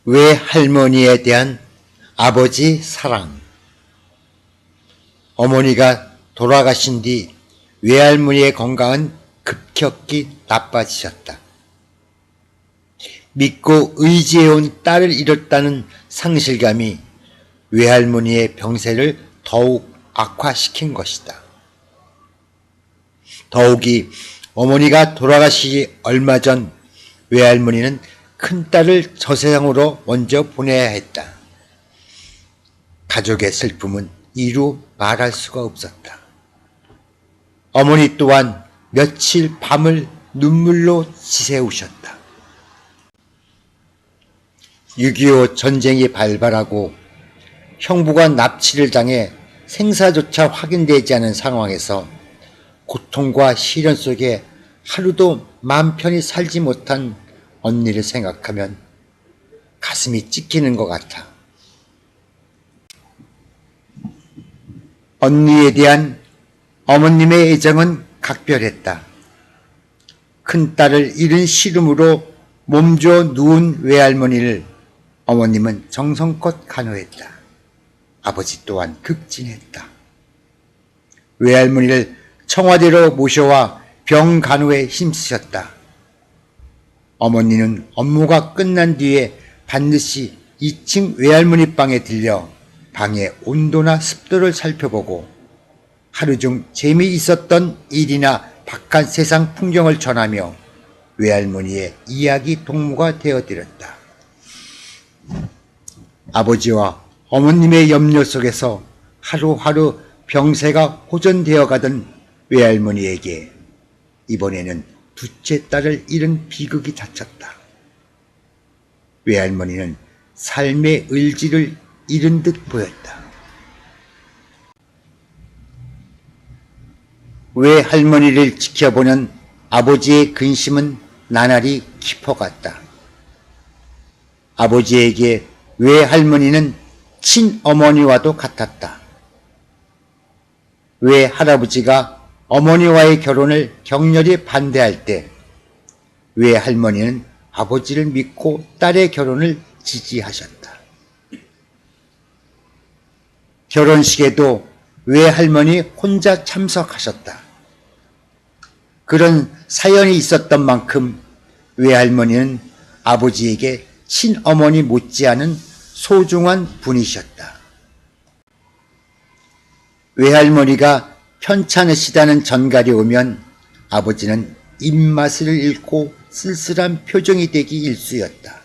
외할머니에 대한 아버지 사랑. 어머니가 돌아가신 뒤 외할머니의 건강은 급격히 나빠지셨다. 믿고 의지해온 딸을 잃었다는 상실감이 외할머니의 병세를 더욱 악화시킨 것이다. 더욱이 어머니가 돌아가시기 얼마 전 외할머니는 큰딸을 저세상으로 먼저 보내야 했다. 가족의 슬픔은 이루 말할 수가 없었다. 어머니 또한 며칠 밤을 눈물로 지새우셨다. 6.25 전쟁이 발발하고 형부가 납치를 당해 생사조차 확인되지 않은 상황에서 고통과 시련 속에 하루도 마음 편히 살지 못한 언니를 생각하면 가슴이 찢기는 것 같아. 언니에 대한 어머님의 애정은 각별했다. 큰딸을 잃은 시름으로 몸져 누운 외할머니를 어머님은 정성껏 간호했다. 아버지 또한 극진했다. 외할머니를 청와대로 모셔와 병 간호에 힘쓰셨다. 어머니는 업무가 끝난 뒤에 반드시 2층 외할머니 방에 들려 방의 온도나 습도를 살펴보고 하루 중 재미있었던 일이나 바깥 세상 풍경을 전하며 외할머니의 이야기 동무가 되어드렸다. 아버지와 어머님의 염려 속에서 하루하루 병세가 호전되어 가던 외할머니에게 이번에는 둘째 딸을 잃은 비극이 닥쳤다. 외할머니는 삶의 의지를 잃은 듯 보였다. 외할머니를 지켜보는 아버지의 근심은 나날이 깊어갔다. 아버지에게 외할머니는 친어머니와도 같았다. 외할아버지가 어머니와의 결혼을 격렬히 반대할 때 외할머니는 아버지를 믿고 딸의 결혼을 지지하셨다. 결혼식에도 외할머니 혼자 참석하셨다. 그런 사연이 있었던 만큼 외할머니는 아버지에게 친어머니 못지않은 소중한 분이셨다. 외할머니가 편찮으시다는 전갈이 오면 아버지는 입맛을 잃고 쓸쓸한 표정이 되기 일쑤였다.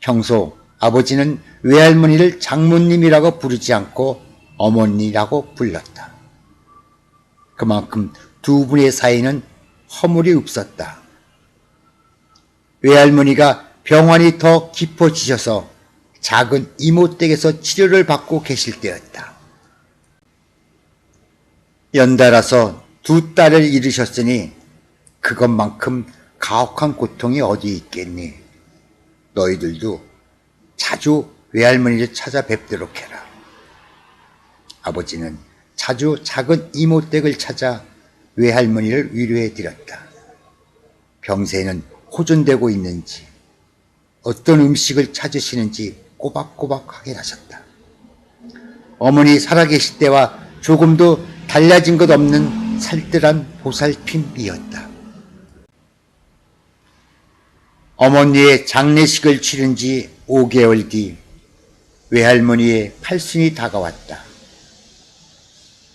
평소 아버지는 외할머니를 장모님이라고 부르지 않고 어머니라고 불렀다. 그만큼 두 분의 사이는 허물이 없었다. 외할머니가 병환이 더 깊어지셔서 작은 이모댁에서 치료를 받고 계실 때였다. 연달아서 두 딸을 잃으셨으니 그것만큼 가혹한 고통이 어디 있겠니? 너희들도 자주 외할머니를 찾아뵙도록 해라. 아버지는 자주 작은 이모댁을 찾아 외할머니를 위로해 드렸다. 병세는 호전되고 있는지, 어떤 음식을 찾으시는지 꼬박꼬박 확인하셨다. 어머니 살아계실 때와 조금도 달라진 것 없는 살뜰한 보살핌이었다. 어머니의 장례식을 치른 지 5개월 뒤 외할머니의 팔순이 다가왔다.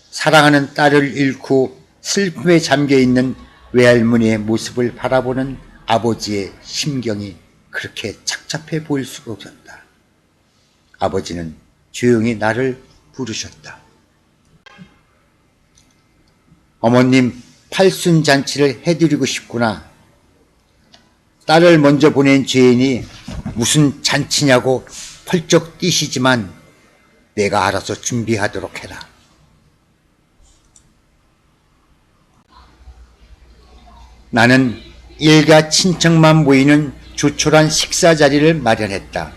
사랑하는 딸을 잃고 슬픔에 잠겨있는 외할머니의 모습을 바라보는 아버지의 심경이 그렇게 착잡해 보일 수가 없었다. 아버지는 조용히 나를 부르셨다. 어머님 팔순 잔치를 해드리고 싶구나. 딸을 먼저 보낸 죄인이 무슨 잔치냐고 펄쩍 뛰시지만 내가 알아서 준비하도록 해라. 나는 일가 친척만 모이는 조촐한 식사 자리를 마련했다.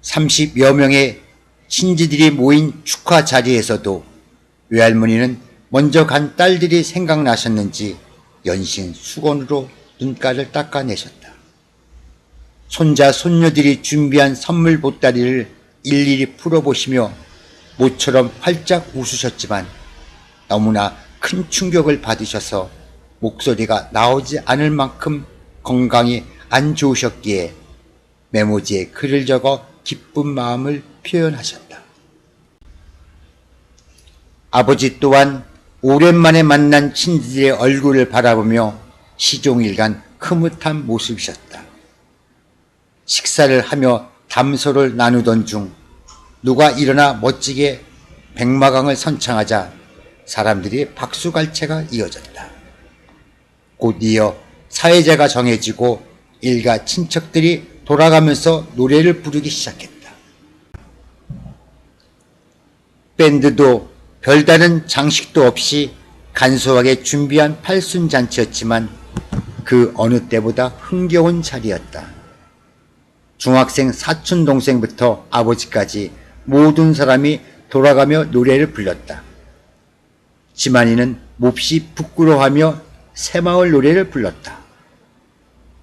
30여 명의 친지들이 모인 축하 자리에서도 외할머니는 먼저 간 딸들이 생각나셨는지 연신 수건으로 눈가를 닦아내셨다. 손자 손녀들이 준비한 선물 보따리를 일일이 풀어보시며 모처럼 활짝 웃으셨지만 너무나 큰 충격을 받으셔서 목소리가 나오지 않을 만큼 건강이 안 좋으셨기에 메모지에 글을 적어 기쁜 마음을 표현하셨다. 아버지 또한 오랜만에 만난 친지들의 얼굴을 바라보며 시종일관 흐뭇한 모습이셨다. 식사를 하며 담소를 나누던 중 누가 일어나 멋지게 백마강을 선창하자 사람들이 박수갈채가 이어졌다. 곧 이어 사회자가 정해지고 일가 친척들이 돌아가면서 노래를 부르기 시작했다. 밴드도 별다른 장식도 없이 간소하게 준비한 팔순잔치였지만 그 어느 때보다 흥겨운 자리였다. 중학생 사촌동생부터 아버지까지 모든 사람이 돌아가며 노래를 불렀다. 지만이는 몹시 부끄러워하며 새마을 노래를 불렀다.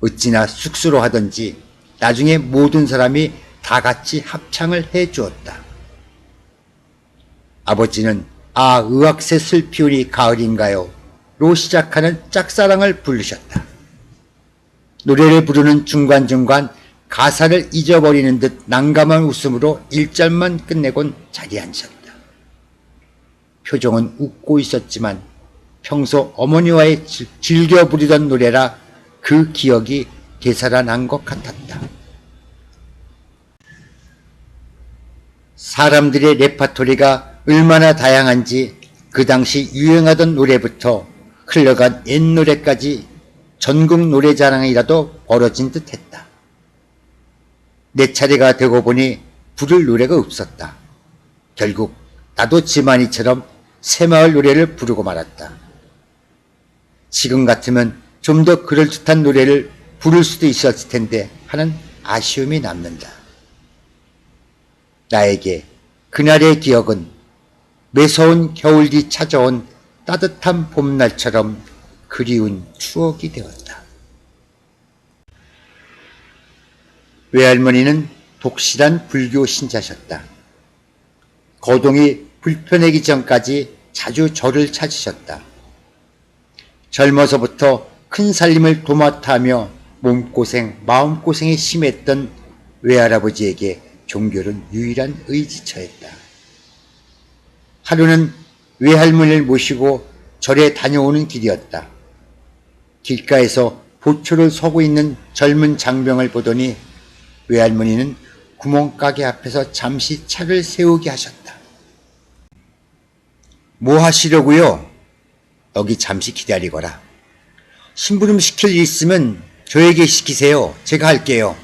어찌나 쑥스러워하던지 나중에 모든 사람이 다 같이 합창을 해주었다. 아버지는 아 의학새 슬피우니 가을인가요? 로 시작하는 짝사랑을 부르셨다. 노래를 부르는 중간중간 가사를 잊어버리는 듯 난감한 웃음으로 1절만 끝내곤 자리에 앉았다. 표정은 웃고 있었지만 평소 어머니와의 즐겨 부르던 노래라 그 기억이 되살아난 것 같았다. 사람들의 레파토리가 얼마나 다양한지 그 당시 유행하던 노래부터 흘러간 옛 노래까지 전국 노래자랑이라도 벌어진 듯 했다. 내 차례가 되고 보니 부를 노래가 없었다. 결국 나도 지만이처럼 새마을 노래를 부르고 말았다. 지금 같으면 좀 더 그럴듯한 노래를 부를 수도 있었을 텐데 하는 아쉬움이 남는다. 나에게 그날의 기억은 매서운 겨울 뒤 찾아온 따뜻한 봄날처럼 그리운 추억이 되었다. 외할머니는 독실한 불교 신자셨다. 거동이 불편하기 전까지 자주 절을 찾으셨다. 젊어서부터 큰 살림을 도맡아 하며 몸고생, 마음고생이 심했던 외할아버지에게 종교는 유일한 의지처였다. 하루는 외할머니를 모시고 절에 다녀오는 길이었다. 길가에서 보초를 서고 있는 젊은 장병을 보더니 외할머니는 구멍가게 앞에서 잠시 차를 세우게 하셨다. 뭐 하시려고요? 여기 잠시 기다리거라. 심부름 시킬 일 있으면 저에게 시키세요. 제가 할게요.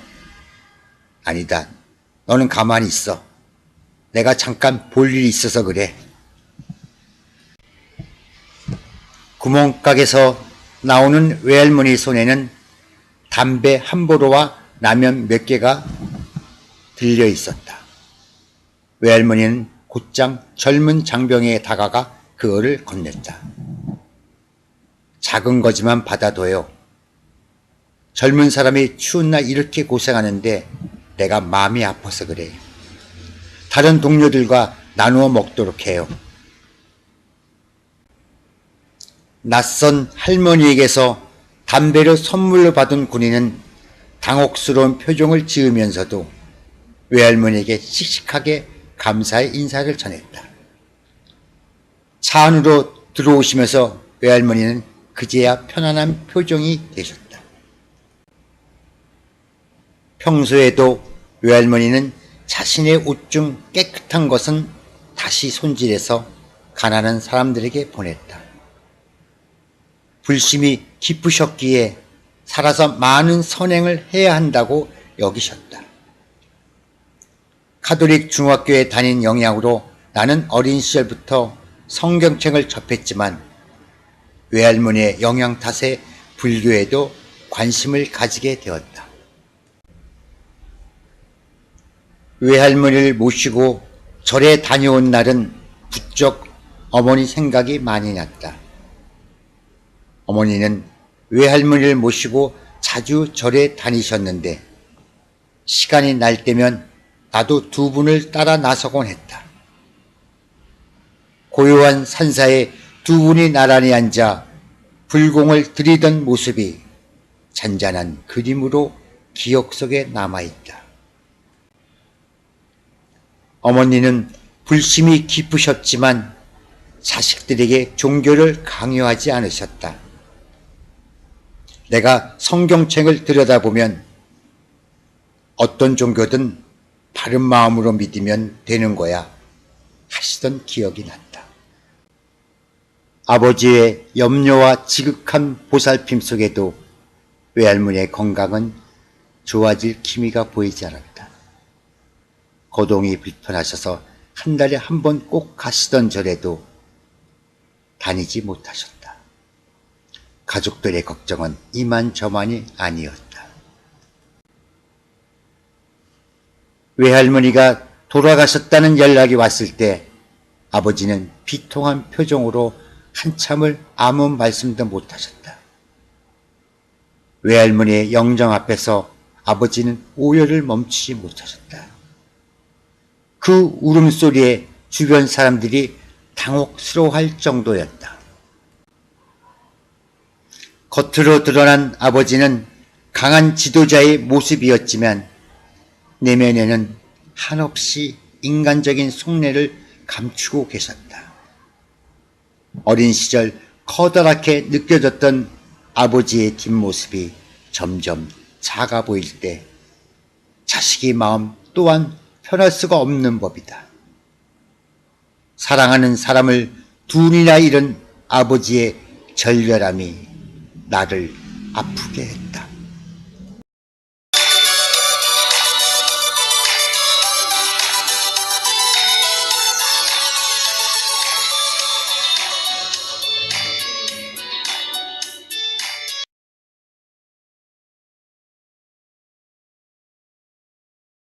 아니다. 너는 가만히 있어. 내가 잠깐 볼 일이 있어서 그래. 구멍가게에서 나오는 외할머니 손에는 담배 한 보로와 라면 몇 개가 들려 있었다. 외할머니는 곧장 젊은 장병에 다가가 그거를 건넸다. 작은 거지만 받아둬요. 젊은 사람이 추운 날 이렇게 고생하는데 내가 마음이 아파서 그래. 다른 동료들과 나누어 먹도록 해요. 낯선 할머니에게서 담배를 선물로 받은 군인은 당혹스러운 표정을 지으면서도 외할머니에게 씩씩하게 감사의 인사를 전했다. 차 안으로 들어오시면서 외할머니는 그제야 편안한 표정이 되셨다. 평소에도 외할머니는 자신의 옷 중 깨끗한 것은 다시 손질해서 가난한 사람들에게 보냈다. 불심이 깊으셨기에 살아서 많은 선행을 해야 한다고 여기셨다. 카톨릭 중학교에 다닌 영향으로 나는 어린 시절부터 성경책을 접했지만 외할머니의 영향 탓에 불교에도 관심을 가지게 되었다. 외할머니를 모시고 절에 다녀온 날은 부쩍 어머니 생각이 많이 났다. 어머니는 외할머니를 모시고 자주 절에 다니셨는데 시간이 날 때면 나도 두 분을 따라 나서곤 했다. 고요한 산사에 두 분이 나란히 앉아 불공을 들이던 모습이 잔잔한 그림으로 기억 속에 남아있다. 어머니는 불심이 깊으셨지만 자식들에게 종교를 강요하지 않으셨다. 내가 성경책을 들여다보면 어떤 종교든 바른 마음으로 믿으면 되는 거야 하시던 기억이 난다. 아버지의 염려와 지극한 보살핌 속에도 외할머니의 건강은 좋아질 기미가 보이지 않았다. 거동이 불편하셔서 한 달에 한 번 꼭 가시던 절에도 다니지 못하셨다. 가족들의 걱정은 이만저만이 아니었다. 외할머니가 돌아가셨다는 연락이 왔을 때 아버지는 비통한 표정으로 한참을 아무 말씀도 못하셨다. 외할머니의 영정 앞에서 아버지는 오열을 멈추지 못하셨다. 그 울음소리에 주변 사람들이 당혹스러워할 정도였다. 겉으로 드러난 아버지는 강한 지도자의 모습이었지만 내면에는 한없이 인간적인 속내를 감추고 계셨다. 어린 시절 커다랗게 느껴졌던 아버지의 뒷모습이 점점 작아 보일 때 자식의 마음 또한 편할 수가 없는 법이다. 사랑하는 사람을 둘이나 잃은 아버지의 절절함이 나를 아프게 했다.